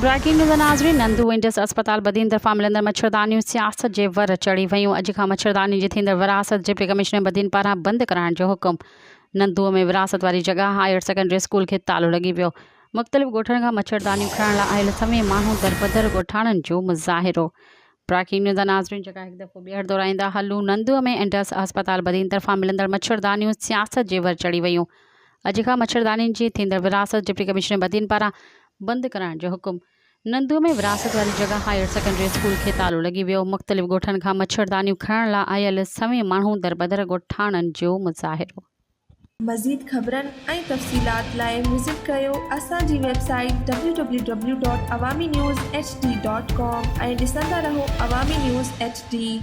Breaking news नाज़रीन, Nandu Indus अस्पताल बदीन तरफ़ां मिलंदड़ मच्छरदानियूं सियासत जे वर चढ़ी वयूं। अॼु खां मच्छरदानी जी थींदड़ विरासत डिप्टी कमिश्नर बदीन पारां बंदि कराइण जो हुकुम। नंदूअ में विरासत वारी जगह हायर सेकेंडरी स्कूल खे तालो लॻी वियो। मुख़्तलिफ़ ॻोठनि खां मच्छरदानियूं खणण लाइ आयल समें माण्हू दरबदर ॻोठाणनि जो मुज़ाहिरो। ब्रेकिंग न्यूज़ नाज़रीन, जेका हिकु दफ़ो ॿीहर दोहराईंदा हलूं। नंदूअ में इंडस अस्पताल बदीन तरफ़ां मिलंदड़ मच्छरदानियूं सियासत जे वर चढ़ी वयूं। अॼु खां मच्छरदानी जी थींदड़ विरासत डिप्टी कमिश्नर बदीन पारां बंदि कराइण जो हुकुम। नंदूअ में विरासत वारी जगह हायर सेकेंडरी स्कूल खे तालो लॻी वियो। मुख़्तलिफ़ ॻोठनि खां मच्छरदानियूं खणण लाइ आयल समें माण्हू दरबदर ॻोठाणनि जो मुज़ाहिरो। मज़ीद ख़बरनि ऐं तफ़सीलात लाइ विज़िट कयो असांजी वेबसाइट www.awamiNewsHD.com ऐं ॾिसंदा रहो अवामी न्यूज़ HD।